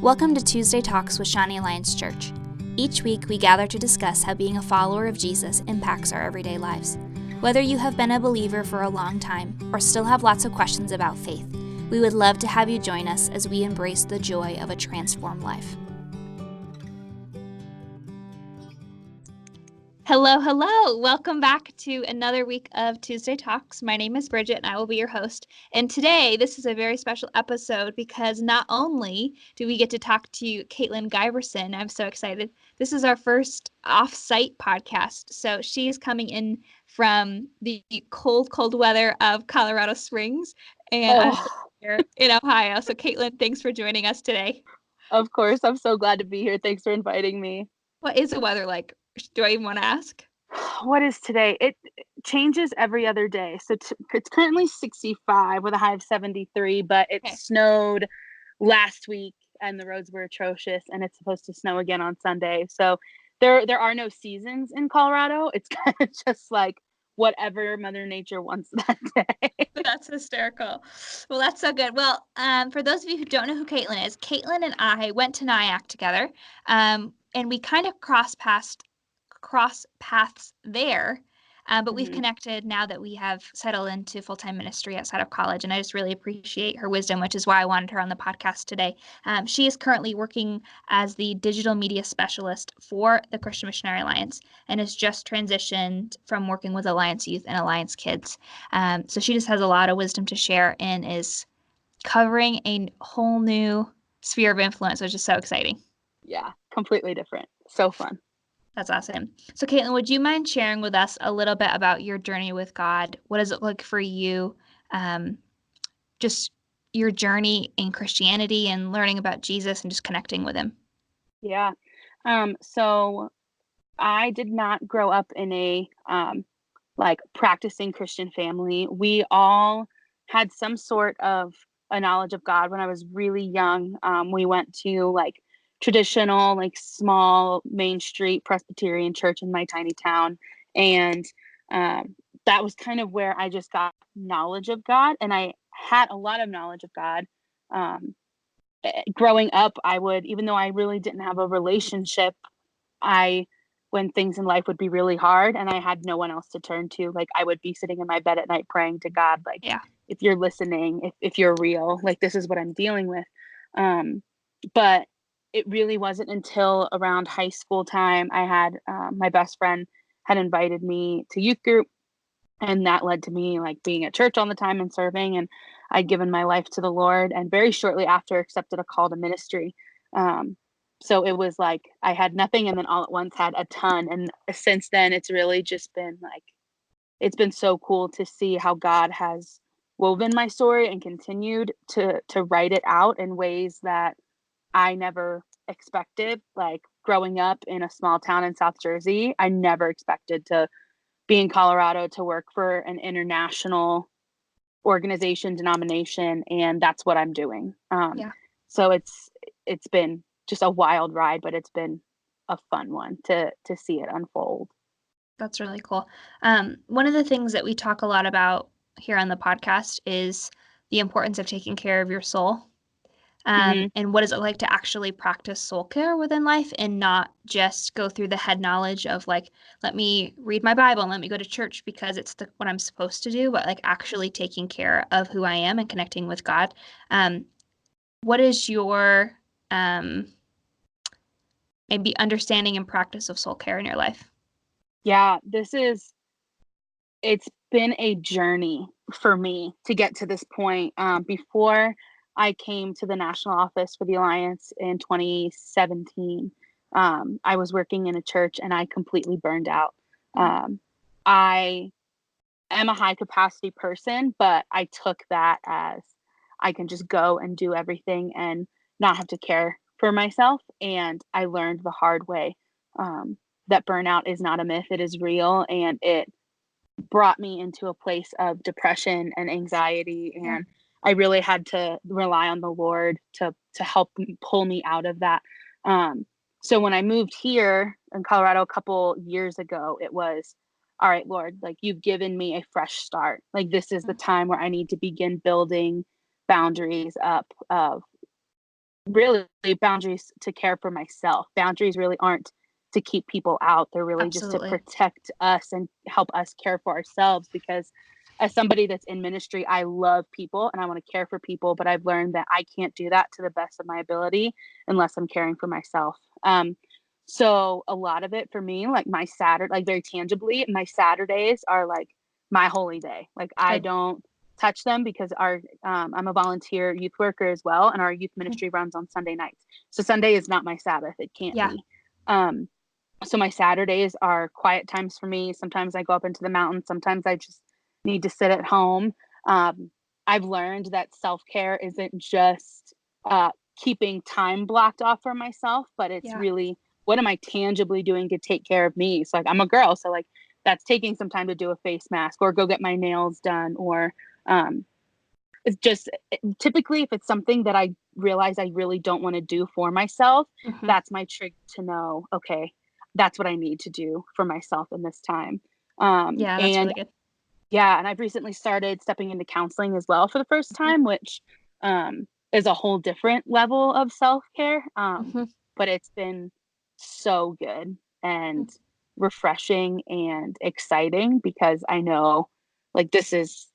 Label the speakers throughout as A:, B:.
A: Welcome to Tuesday Talks with Shawnee Alliance Church. Each week, we gather to discuss how being a follower of Jesus impacts our everyday lives. Whether you have been a believer for a long time or still have lots of questions about faith, we would love to have you join us as we embrace the joy of a transformed life. Hello, hello. Welcome back to another week of Tuesday Talks. My name is Bridget and I will be your host. And today, this is a very special episode because not only do we get to talk to Caitlin Giverson, I'm so excited. This is our first off-site podcast. So she's coming in from the cold, cold weather of Colorado Springs and I'm here in Ohio. So Caitlin, thanks for joining us today.
B: Of course, I'm so glad to be here. Thanks for inviting me.
A: What is the weather like? Do I even want to ask?
B: What is today? It changes every other day. So it's currently 65 with a high of 73, but it snowed last week and the roads were atrocious and it's supposed to snow again on Sunday. So there are no seasons in Colorado. It's kind of just like whatever Mother Nature wants that day.
A: That's hysterical. Well, that's so good. Well, for those of you who don't know who Caitlin is, Caitlin and I went to NIAC together, and we kind of cross paths there. But we've connected now that we have settled into full-time ministry outside of college, and I just really appreciate her wisdom, which is why I wanted her on the podcast today. She is currently working as the digital media specialist for the Christian Missionary Alliance and has just transitioned from working with Alliance Youth and Alliance Kids. So she just has a lot of wisdom to share and is covering a whole new sphere of influence, which is so exciting.
B: Yeah, completely different. So fun.
A: That's awesome. So, Caitlin, would you mind sharing with us a little bit about your journey with God? What does it look for you? Just your journey in Christianity and learning about Jesus and just connecting with him.
B: Yeah. So I did not grow up in a like practicing Christian family. We all had some sort of a knowledge of God when I was really young. We went to like traditional, like small Main Street Presbyterian church in my tiny town. And that was kind of where I just got knowledge of God. And I had a lot of knowledge of God. Growing up, I would, even though I really didn't have a relationship, when things in life would be really hard and I had no one else to turn to, like I would be sitting in my bed at night praying to God, like, if you're listening, if you're real, like this is what I'm dealing with. But it really wasn't until around high school time I had my best friend had invited me to youth group, and that led to me like being at church all the time and serving, and I'd given my life to the Lord and very shortly after accepted a call to ministry. So it was like I had nothing and then all at once had a ton. And since then, it's really just been like, it's been so cool to see how God has woven my story and continued to write it out in ways that I never expected. Like growing up in a small town in South Jersey, I never expected to be in Colorado to work for an international organization, denomination, and that's what I'm doing. So it's been just a wild ride, but it's been a fun one to see it unfold.
A: That's really cool. One of the things that we talk a lot about here on the podcast is the importance of taking care of your soul. And what does it like to actually practice soul care within life and not just go through the head knowledge of like, let me read my Bible and let me go to church because it's what I'm supposed to do, but like actually taking care of who I am and connecting with God. What is your maybe understanding and practice of soul care in your life?
B: Yeah, it's been a journey for me to get to this point. Before I came to the national office for the Alliance in 2017, I was working in a church and I completely burned out. I am a high capacity person, but I took that as I can just go and do everything and not have to care for myself. And I learned the hard way that burnout is not a myth, it is real. And it brought me into a place of depression and anxiety. And I really had to rely on the Lord to help pull me out of that. So when I moved here in Colorado a couple years ago, it was, all right, Lord, like you've given me a fresh start. Like this is the time where I need to begin building boundaries up of really boundaries to care for myself. Boundaries really aren't to keep people out. They're really just to
A: Absolutely.
B: protect us and help us care for ourselves, because as somebody that's in ministry, I love people and I want to care for people, but I've learned that I can't do that to the best of my ability unless I'm caring for myself. So a lot of it for me, like my Saturday, like very tangibly, my Saturdays are like my holy day. Like I
A: Good.
B: don't touch them because I'm a volunteer youth worker as well, and our youth ministry runs on Sunday nights. So Sunday is not my Sabbath. It can't
A: Yeah.
B: be. Um, so my Saturdays are quiet times for me. Sometimes I go up into the mountains. Sometimes I just need to sit at home. I've learned that self-care isn't just keeping time blocked off for myself, but it's
A: Yeah.
B: really, what am I tangibly doing to take care of me? So like I'm a girl, so like that's taking some time to do a face mask or go get my nails done, or um, it's just typically if it's something that I realize I really don't want to do for myself,
A: Mm-hmm.
B: that's my trick to know, okay, that's what I need to do for myself in this time.
A: Yeah, that's
B: And
A: really good.
B: yeah, and I've recently started stepping into counseling as well for the first
A: Mm-hmm.
B: time, which is a whole different level of self-care.
A: Mm-hmm.
B: But it's been so good and refreshing and exciting, because I know like this is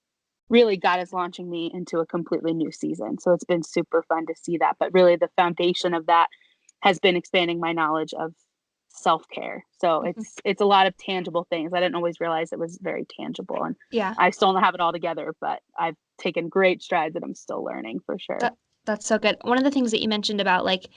B: really, God is launching me into a completely new season. So it's been super fun to see that. But really the foundation of that has been expanding my knowledge of self-care. So
A: Mm-hmm.
B: it's a lot of tangible things. I didn't always realize it was very tangible, and
A: Yeah.
B: I still don't have it all together, but I've taken great strides and I'm still learning for sure.
A: That's so good. One of the things that you mentioned about like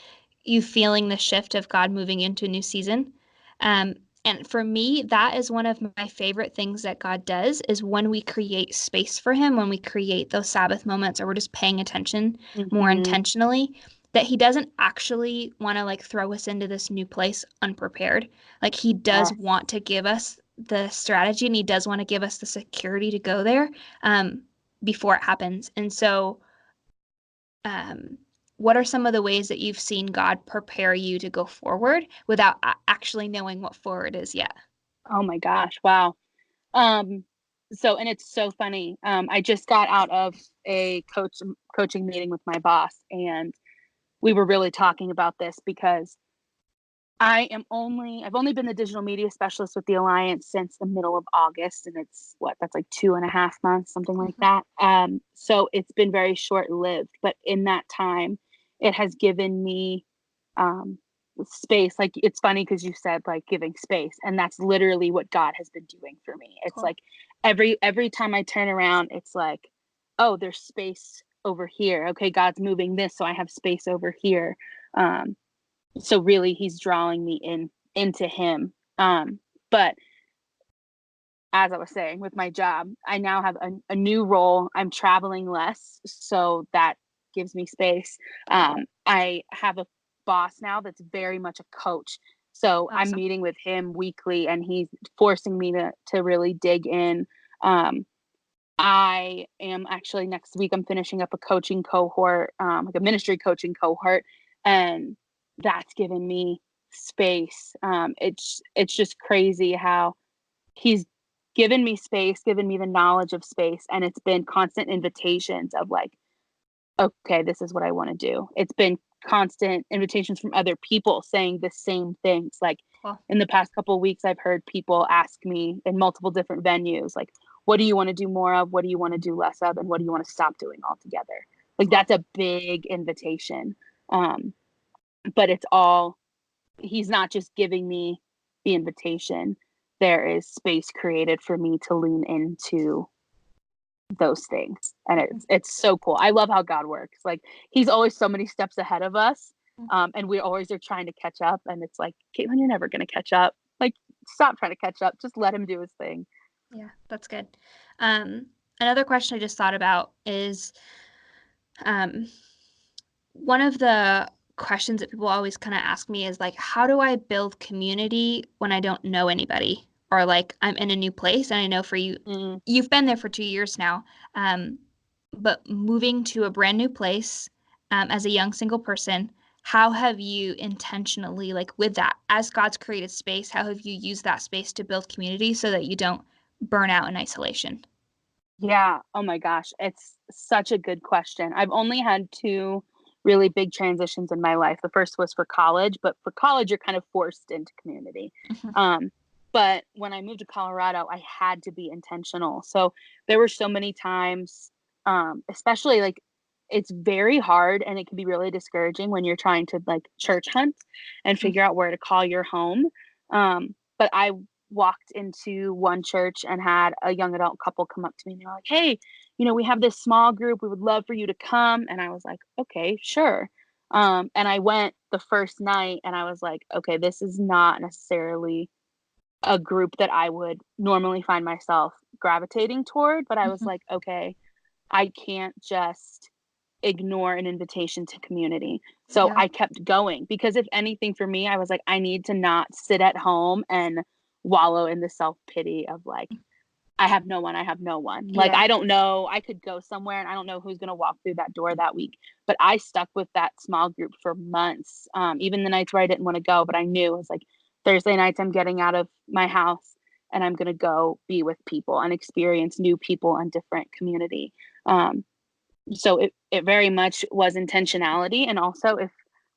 A: you feeling the shift of God moving into a new season. Um, and for me, that is one of my favorite things that God does is when we create space for him, when we create those Sabbath moments or we're just paying attention more
B: Mm-hmm.
A: intentionally, that he doesn't actually want to like throw us into this new place unprepared. Like he does
B: Yes.
A: want to give us the strategy and he does want to give us the security to go there before it happens. And so um, what are some of the ways that you've seen God prepare you to go forward without actually knowing what forward is yet?
B: Oh my gosh. Wow. Um, so, and it's so funny. I just got out of a coaching meeting with my boss, and we were really talking about this because I've only been the digital media specialist with the Alliance since the middle of August, and it's that's like 2.5 months, something like
A: Mhm.
B: that. So it's been very short lived, but in that time, it has given me um, space. Like it's funny because you said like giving space, and that's literally what God has been doing for me. It's
A: Cool.
B: like every time I turn around, it's like, oh, there's space over here. Okay, God's moving this, so I have space over here. Um, so really he's drawing me into him. But as I was saying with my job, I now have a new role. I'm traveling less, so that gives me space. I have a boss now that's very much a coach, so I'm
A: Awesome.
B: meeting with him weekly and he's forcing me to really dig in. I am actually, next week I'm finishing up a coaching cohort, like a ministry coaching cohort, and that's given me space. It's just crazy how he's given me space, given me the knowledge of space, and it's been constant invitations of like, okay, this is what I want to do. It's been constant invitations from other people saying the same things. Like
A: Cool.
B: in the past couple of weeks, I've heard people ask me in multiple different venues, like, what do you want to do more of? What do you want to do less of? And what do you want to stop doing altogether? Like
A: Cool.
B: that's a big invitation. Um, but it's all, he's not just giving me the invitation. There is space created for me to lean into those things, and it's so cool. I love how God works. Like he's always so many steps ahead of us, and we always are trying to catch up, and it's like, Caitlin, you're never going to catch up. Like stop trying to catch up, just let him do his thing.
A: Yeah, that's good. Um, Another question I just thought about is um, one of the questions that people always kind of ask me is like, how do I build community when I don't know anybody? Or like I'm in a new place and I know for you,
B: Mm.
A: you've been there for 2 years now. Um, but moving to a brand new place as a young single person, how have you intentionally, like with that, as God's created space, how have you used that space to build community so that you don't burn out in isolation?
B: Yeah, oh my gosh, it's such a good question. I've only had two really big transitions in my life. The first was for college, but for college, you're kind of forced into community.
A: Mm-hmm.
B: But when I moved to Colorado, I had to be intentional. So there were so many times, especially like it's very hard and it can be really discouraging when you're trying to like church hunt and figure out where to call your home. But I walked into one church and had a young adult couple come up to me and they were like, "Hey, we have this small group. We would love for you to come." And I was like, "Okay, sure." And I went the first night and I was like, "Okay, this is not necessarily a group that I would normally find myself gravitating toward." But I was
A: Mm-hmm.
B: like, "Okay, I can't just ignore an invitation to community." So
A: Yeah.
B: I kept going because if anything for me, I was like, I need to not sit at home and wallow in the self-pity of like, I have no one, I have no one. Like,
A: Yeah.
B: I don't know, I could go somewhere and I don't know who's going to walk through that door that week. But I stuck with that small group for months, even the nights where I didn't want to go. But I knew it was like Thursday nights, I'm getting out of my house and I'm going to go be with people and experience new people and different community. Um, so it very much was intentionality. And also, if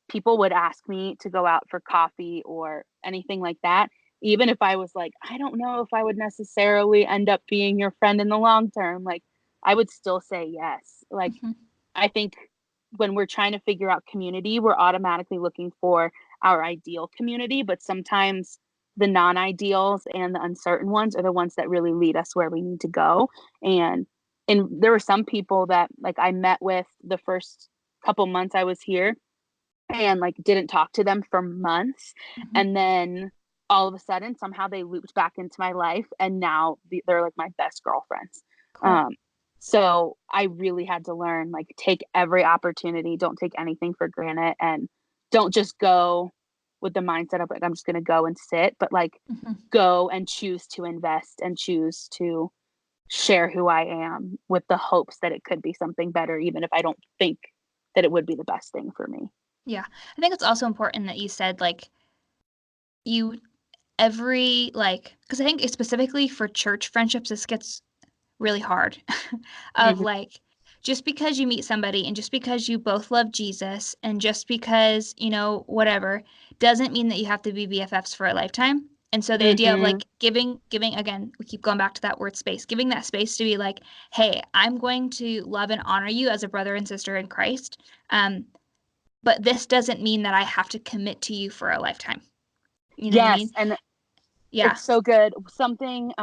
B: people would ask me to go out for coffee or anything like that, even if I was like, I don't know if I would necessarily end up being your friend in the long term, like I would still say yes. Like,
A: Mm-hmm.
B: I think when we're trying to figure out community, we're automatically looking for our ideal community, but sometimes the non-ideals and the uncertain ones are the ones that really lead us where we need to go. And there were some people that like I met with the first couple months I was here and like didn't talk to them for months,
A: Mm-hmm.
B: and then all of a sudden somehow they looped back into my life and now they're like my best girlfriends.
A: Cool.
B: um so I really had to learn like take every opportunity, don't take anything for granted, and don't just go with the mindset of like I'm just going to go and sit, but like
A: Mm-hmm.
B: go and choose to invest and choose to share who I am with the hopes that it could be something better, even if I don't think that it would be the best thing for me.
A: Yeah. I think it's also important that you said like you every like because I think it's specifically for church friendships this gets really hard of
B: Mhm.
A: like just because you meet somebody and just because you both love Jesus and just because whatever doesn't mean that you have to be BFFs for a lifetime. And so the idea of
B: Mhm.
A: like giving again, we keep going back to that word space, giving that space to be like, hey, I'm going to love and honor you as a brother and sister in Christ, but this doesn't mean that I have to commit to you for a lifetime. You know what I
B: Yes,
A: mean?
B: and
A: Yeah.
B: it's so good. Something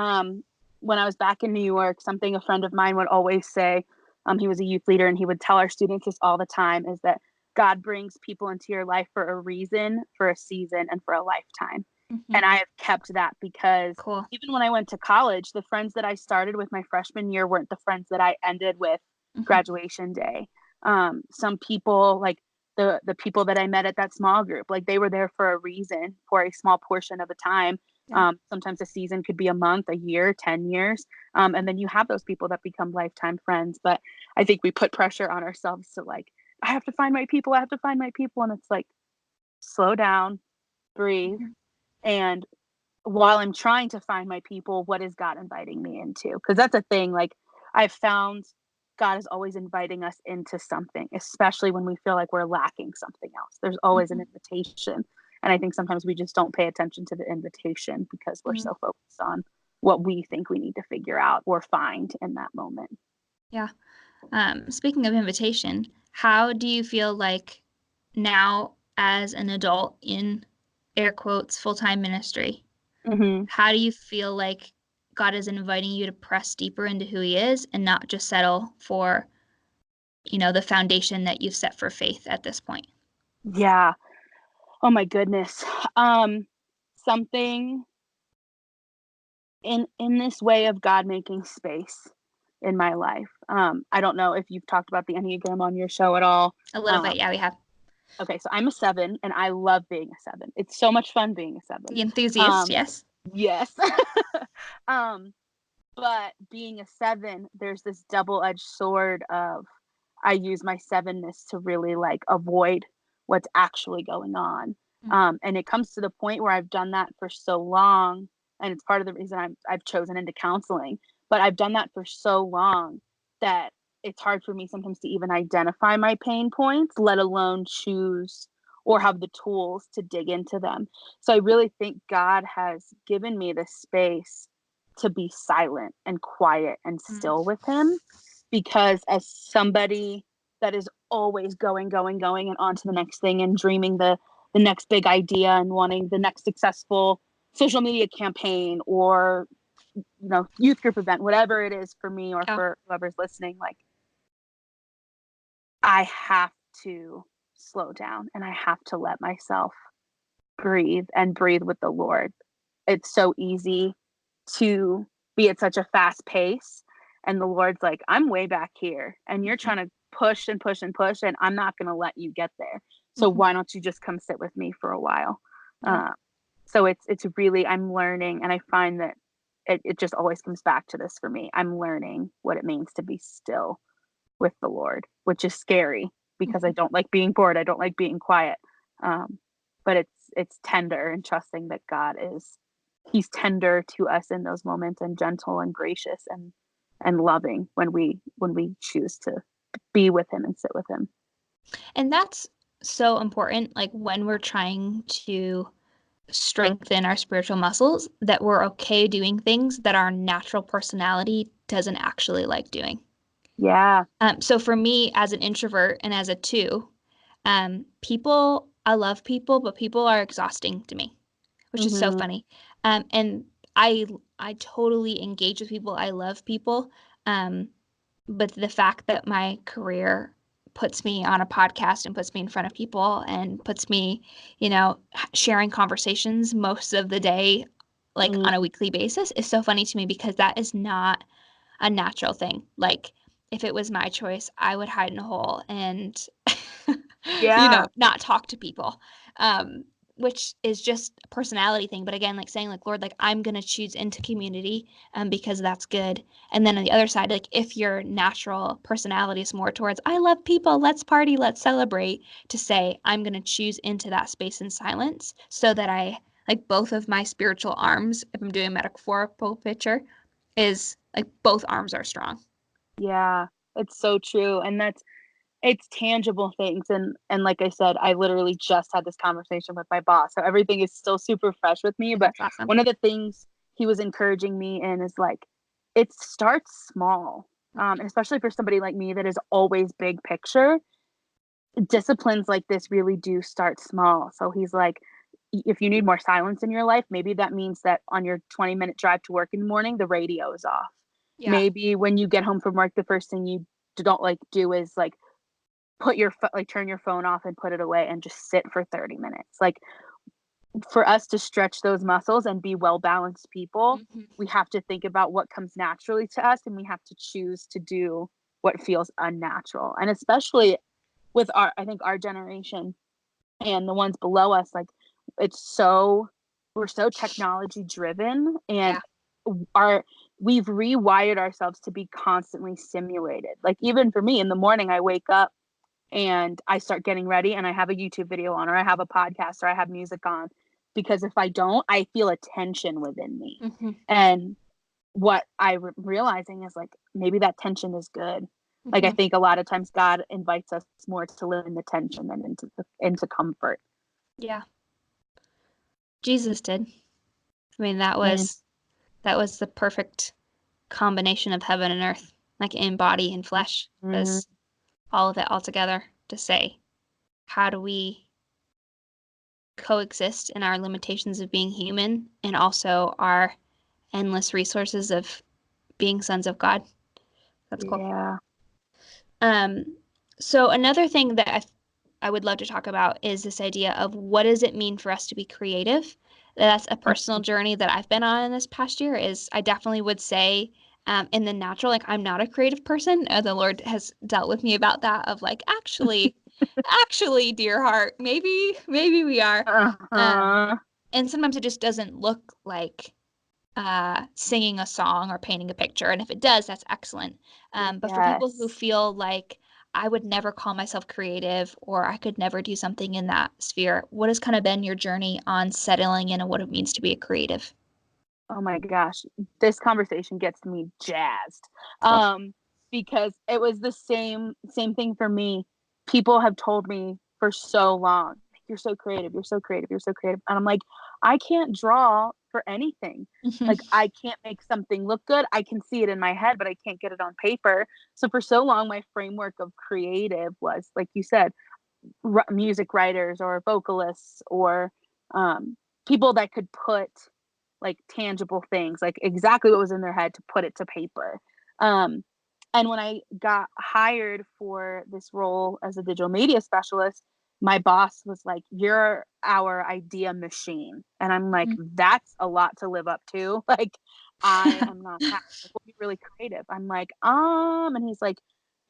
B: when I was back in New York, something a friend of mine would always say, he was a youth leader and he would tell our students this all the time, is that God brings people into your life for a reason, for a season, and for a lifetime.
A: Hmm.
B: And I have kept that because
A: Cool.
B: even when I went to college, the friends that I started with my freshman year weren't the friends that I ended with
A: Hmm.
B: graduation day. Some people like the people that I met at that small group, like they were there for a reason, for a small portion of a time.
A: Yeah.
B: Sometimes a season could be a month, a year, 10 years. And then you have those people that become lifetime friends. But I think we put pressure on ourselves to like, I have to find my people. I have to find my people. And it's like, slow down, breathe.
A: Hmm.
B: And while I'm trying to find my people, what is God inviting me into? Because that's a thing. Like I've found God is always inviting us into something, especially when we feel like we're lacking something else. There's always an
A: Hmm.
B: invitation. And I think sometimes we just don't pay attention to the invitation because we're
A: Hmm.
B: so focused on what we think we need to figure out or find in that moment.
A: Yeah. Speaking of invitation, how do you feel like now as an adult in air quotes full-time ministry,
B: Hmm.
A: how do you feel like God is inviting you to press deeper into who he is and not just settle for, the foundation that you've set for faith at this point?
B: Yeah. Oh my goodness. Um, Something in this way of God making space in my life. I don't know if you've talked about the Enneagram on your show at all.
A: A little bit,
B: Um,
A: yeah, we have
B: okay, so I'm a 7 and I love being a 7. It's so much fun being a 7.
A: the enthusiast,
B: Um,
A: yes.
B: yes. um, but being a 7, there's this double-edged sword of I use my 7ness to really like avoid what's actually going on.
A: Mm.
B: And it comes to the point where I've done that for so long, and it's part of the reason I've chosen into counseling. But I've done that for so long that it's hard for me sometimes to even identify my pain points, let alone choose or have the tools to dig into them. So I really think God has given me the space to be silent and quiet and still with him, because as somebody that is always going and on to the next thing and dreaming the next big idea and wanting the next successful social media campaign or youth group event, whatever it is for me or for whoever's listening, like I have to slow down and I have to let myself breathe and breathe with the Lord. It's so easy to be at such a fast pace, and the Lord's like, I'm way back here and you're trying to push and push and push, and I'm not going to let you get there. So why don't you just come sit with me for a while? So it's really, I'm learning, and I find that it just always comes back to this for me. I'm learning what it means to be still with the Lord, which is scary because I don't like being bored. I don't like being quiet. But it's tender and trusting that he's tender to us in those moments, and gentle and gracious and loving when we choose to be with him and sit with him.
A: And that's so important, like when we're trying to strengthen our spiritual muscles, that we're okay doing things that our natural personality doesn't actually like doing.
B: Yeah.
A: So for me as an introvert and as a two, I love people, but people are exhausting to me, which is so funny. And I totally engage with people. I love people. But the fact that my career puts me on a podcast and puts me in front of people and puts me, sharing conversations most of the day, like on a weekly basis, is so funny to me, because that is not a natural thing. Like, if it was my choice, I would hide in a hole and, not talk to people. Which is just a personality thing. But again, like saying, like, Lord, like, I'm going to choose into community because that's good. And then on the other side, like, if your natural personality is more towards, I love people, let's party, let's celebrate, to say, I'm going to choose into that space in silence, so that I, like, both of my spiritual arms, if I'm doing a metaphorical picture, is like both arms are strong.
B: Yeah, it's so true. And it's tangible things. And like I said, I literally just had this conversation with my boss. So everything is still super fresh with me. But
A: That's awesome.
B: one of the things he was encouraging me in is like, it starts small. And especially for somebody like me that is always big picture, disciplines like this really do start small. So he's like, if you need more silence in your life, maybe that means that on your 20-minute drive to work in the morning, the radio is off.
A: Yeah.
B: Maybe when you get home from work, the first thing you don't like do is like turn your phone off and put it away and just sit for 30 minutes. Like, for us to stretch those muscles and be well balanced people, we have to think about what comes naturally to us, and we have to choose to do what feels unnatural. And especially with I think our generation and the ones below us, like, we're so technology driven, and we've rewired ourselves to be constantly stimulated. Like, even for me, in the morning, I wake up and I start getting ready and I have a YouTube video on, or I have a podcast, or I have music on, because if I don't, I feel a tension within me. And what I'm realizing is, like, maybe that tension is good. Like, I think a lot of times God invites us more to live in the tension than into comfort.
A: Yeah. Jesus did. I mean, that was the perfect combination of heaven and earth, like in body and flesh, was all of it all together, to say, how do we coexist in our limitations of being human and also our endless resources of being sons of God. That's cool.
B: Yeah.
A: So another thing that I would love to talk about is this idea of, what does it mean for us to be creative? That's a personal journey that I've been on in this past year. Is, I definitely would say, in the natural, like, I'm not a creative person. The Lord has dealt with me about that, of like, actually, dear heart, maybe we are. And sometimes it just doesn't look like singing a song or painting a picture. And if it does, that's excellent. But for people who feel like, I would never call myself creative, or I could never do something in that sphere, what has kind of been your journey on settling in and what it means to be a creative?
B: Oh my gosh, this conversation gets me jazzed.
A: Cool.
B: because it was the same thing for me. People have told me for so long, you're so creative, you're so creative, you're so creative. And I'm like, I can't draw for anything. Like, I can't make something look good. I can see it in my head, but I can't get it on paper. So for so long, my framework of creative was, like you said, music writers or vocalists or people that could put like tangible things, like exactly what was in their head, to put it to paper. Um, and when I got hired for this role as a digital media specialist, my boss was like, "You're our idea machine." And I'm like, "That's a lot to live up to." Like, I am not that. Like, we'll be really creative. I'm like, and he's like,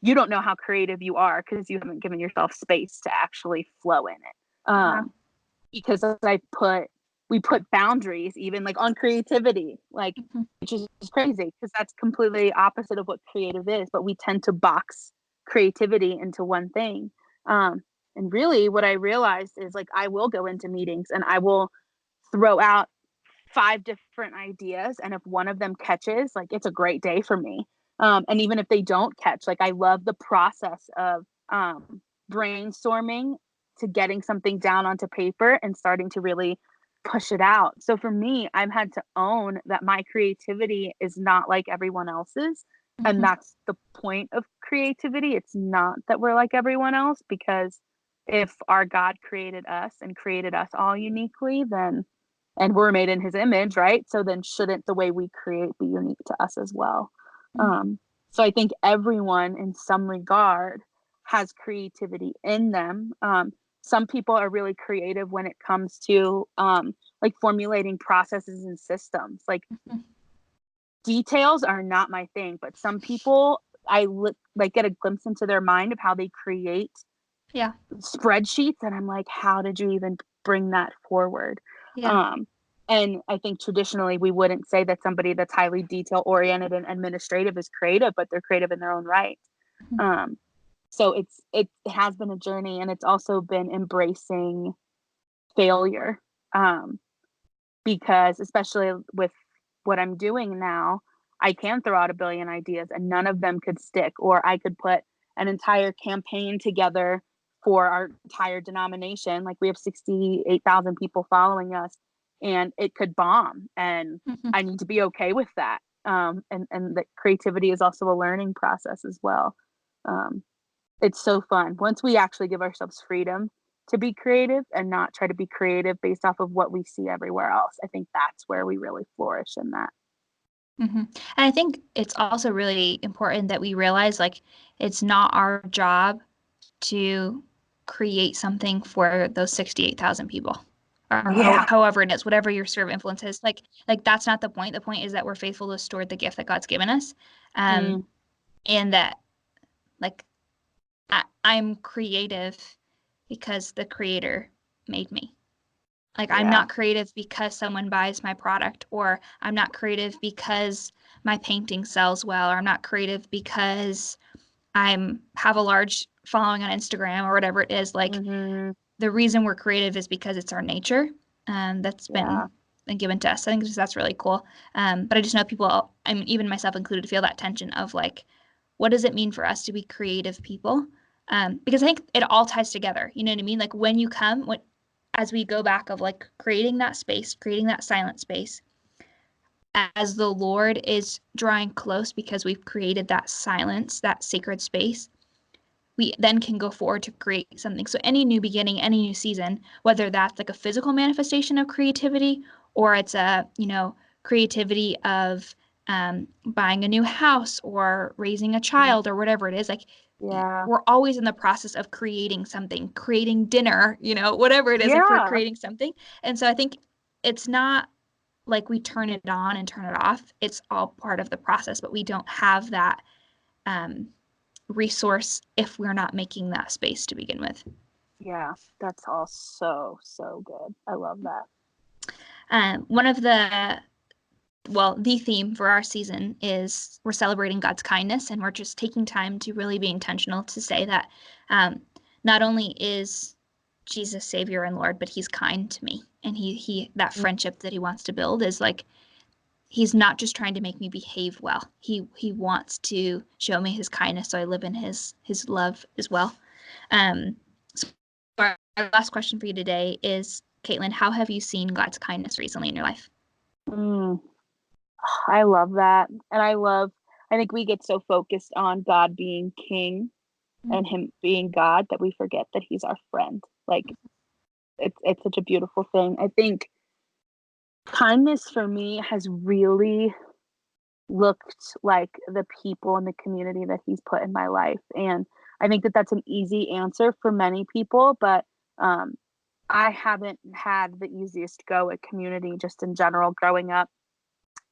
B: "You don't know how creative you are because you haven't given yourself space to actually flow in it." Because we put boundaries even like on creativity, like, which is crazy because that's completely opposite of what creative is, but we tend to box creativity into one thing. And really what I realized is, like, I will go into meetings and I will throw out 5 different ideas, and if one of them catches, like, it's a great day for me. And even if they don't catch, like, I love the process of brainstorming to getting something down onto paper and starting to really push it out. So for me, I've had to own that my creativity is not like everyone else's, and that's the point of creativity. It's not that we're like everyone else, because if our God created us and created us all uniquely, then, and we're made in his image, right? So then shouldn't the way we create be unique to us as well? So I think everyone in some regard has creativity in them. Some people are really creative when it comes to like formulating processes and systems. Like, details are not my thing, but some people, like get a glimpse into their mind of how they create spreadsheets, and I'm like, how did you even bring that forward? And I think traditionally we wouldn't say that somebody that's highly detail oriented and administrative is creative, but they're creative in their own right. So it has been a journey, and it's also been embracing failure, because especially with what I'm doing now, I can throw out a billion ideas and none of them could stick, or I could put an entire campaign together for our entire denomination. Like, we have 68,000 people following us, and it could bomb, and I need to be okay with that. And that creativity is also a learning process as well. It's so fun once we actually give ourselves freedom to be creative and not try to be creative based off of what we see everywhere else. I think that's where we really flourish in that.
A: And I think it's also really important that we realize, like, it's not our job to create something for those 68,000 people, or however it is, whatever your sphere of influence is. Like that's not the point. The point is that we're faithful to steward the gift that God's given us, and that, like, I'm creative because the Creator made me. Like, I'm not creative because someone buys my product, or I'm not creative because my painting sells well, or I'm not creative because have a large following on Instagram or whatever it is. Like, the reason we're creative is because it's our nature, that's been given to us. I think that's really cool. But I just know people, I mean, even myself included, feel that tension of, like, what does it mean for us to be creative people? Because I think it all ties together. You know what I mean? Like, when you come, as we go back of, like, creating that space, creating that silent space, as the Lord is drawing close because we've created that silence, that sacred space, we then can go forward to create something. So any new beginning, any new season, whether that's like a physical manifestation of creativity, or it's a, creativity of buying a new house or raising a child or whatever it is, like, we're always in the process of creating something, creating dinner, whatever it is, like, we're creating something. And so I think it's not like we turn it on and turn it off. It's all part of the process, but we don't have that resource if we're not making that space to begin with.
B: Yeah, that's all so good. I love
A: that. One of the theme for our season is we're celebrating God's kindness, and we're just taking time to really be intentional to say that not only is Jesus Savior and Lord, but he's kind to me, and he that friendship that he wants to build is, like, he's not just trying to make me behave well. He wants to show me his kindness, so I live in his love as well. So our last question for you today is, Caitlin, how have you seen God's kindness recently in your life?
B: I love that. And I think we get so focused on God being king and him being God that we forget that he's our friend. Like, it's such a beautiful thing. I think kindness for me has really looked like the people in the community that he's put in my life. And I think that that's an easy answer for many people, but I haven't had the easiest go at community just in general growing up.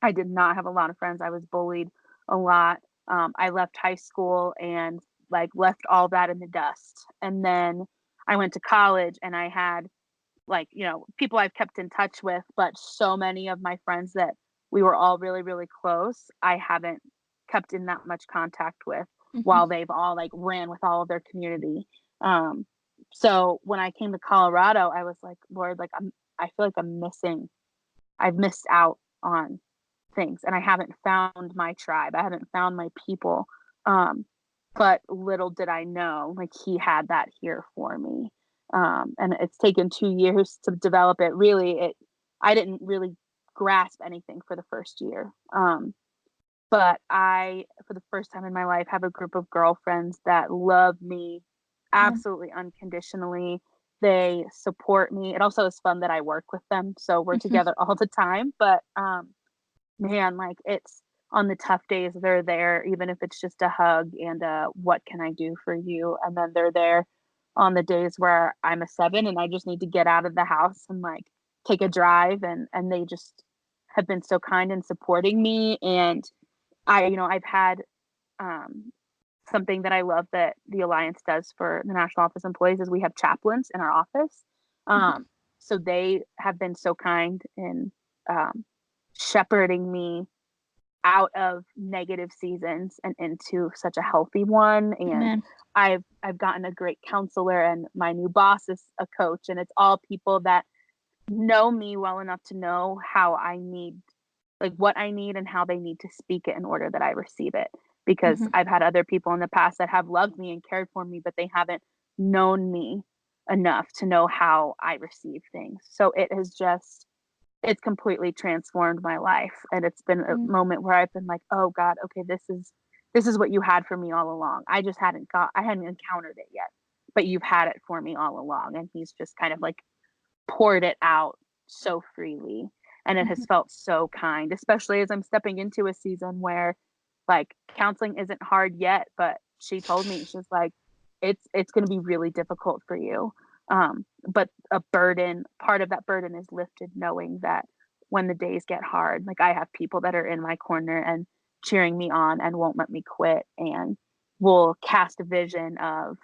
B: I did not have a lot of friends. I was bullied a lot. I left high school and like left all that in the dust. And then I went to college and I had like, people I've kept in touch with, but so many of my friends that we were all really, really close, I haven't kept in that much contact with while they've all like ran with all of their community. So when I came to Colorado, I was like, Lord, like I feel like I've missed out on things and I haven't found my tribe. I haven't found my people. But little did I know, like he had that here for me. And it's taken 2 years to develop it. Really, I didn't really grasp anything for the first year. But I, for the first time in my life, have a group of girlfriends that love me absolutely unconditionally. They support me. It also is fun that I work with them. So we're together all the time. But man, like it's on the tough days, they're there, even if it's just a hug and what can I do for you? And then they're there on the days where I'm a 7 and I just need to get out of the house and like take a drive and they just have been so kind and supporting me. And I've had something that I love that the Alliance does for the National Office employees is we have chaplains in our office. So they have been so kind in shepherding me out of negative seasons and into such a healthy one. And
A: Amen.
B: I've gotten a great counselor and my new boss is a coach, and it's all people that know me well enough to know how I need, like what I need and how they need to speak it in order that I receive it. Because I've had other people in the past that have loved me and cared for me, but they haven't known me enough to know how I receive things. So it's completely transformed my life. And it's been a moment where I've been like, oh God, okay, this is what you had for me all along. I hadn't encountered it yet, but you've had it for me all along. And he's just kind of like poured it out so freely. And it has felt so kind, especially as I'm stepping into a season where like counseling isn't hard yet, but she told me, she's like, it's going to be really difficult for you. But part of that burden is lifted knowing that when the days get hard, like I have people that are in my corner and cheering me on and won't let me quit and will cast a vision of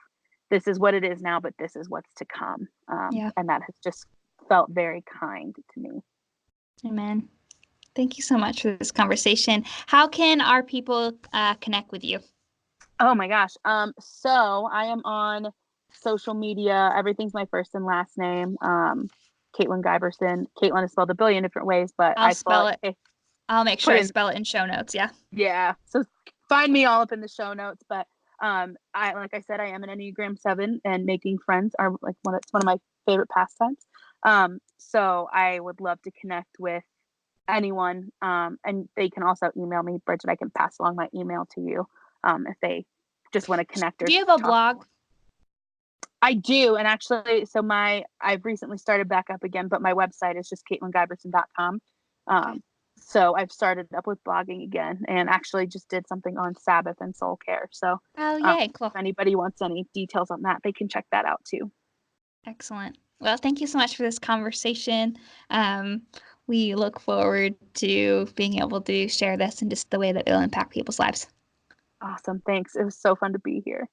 B: this is what it is now, but this is what's to come. And that has just felt very kind to me.
A: Amen. Thank you so much for this conversation. How can our people connect with you?
B: Oh my gosh. So I am on social media. Everything's my first and last name. Caitlin Giberson. Caitlin is spelled a billion different ways, but
A: I'll
B: I spell
A: spell it.
B: it.
A: I'll make sure I spell it in show notes. Yeah.
B: Yeah. So find me all up in the show notes. But like I said, I am an Enneagram 7 and making friends are like it's one of my favorite pastimes. So I would love to connect with anyone. And they can also email me, Bridget. I can pass along my email to you if they just want to connect.
A: Do you have a blog?
B: I do. And actually, so I've recently started back up again, but my website is just CaitlinGiberson.com. So I've started up with blogging again and actually just did something on Sabbath and soul care. So
A: cool.
B: If anybody wants any details on that, they can check that out too.
A: Excellent. Well, thank you so much for this conversation. We look forward to being able to share this and just the way that it'll impact people's lives.
B: Awesome. Thanks. It was so fun to be here.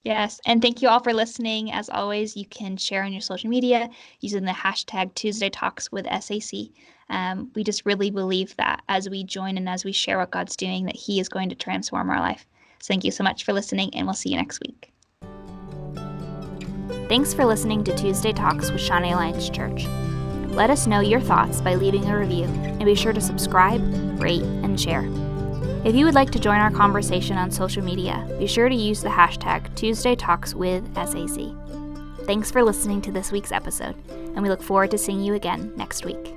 A: Yes. And thank you all for listening. As always, you can share on your social media using the hashtag Tuesday Talks with SAC. We just really believe that as we join and as we share what God's doing, that He is going to transform our life. So thank you so much for listening, and we'll see you next week. Thanks for listening to Tuesday Talks with Shawnee Alliance Church. Let us know your thoughts by leaving a review, and be sure to subscribe, rate, and share. If you would like to join our conversation on social media, be sure to use the hashtag TuesdayTalksWithSAC. Thanks for listening to this week's episode, and we look forward to seeing you again next week.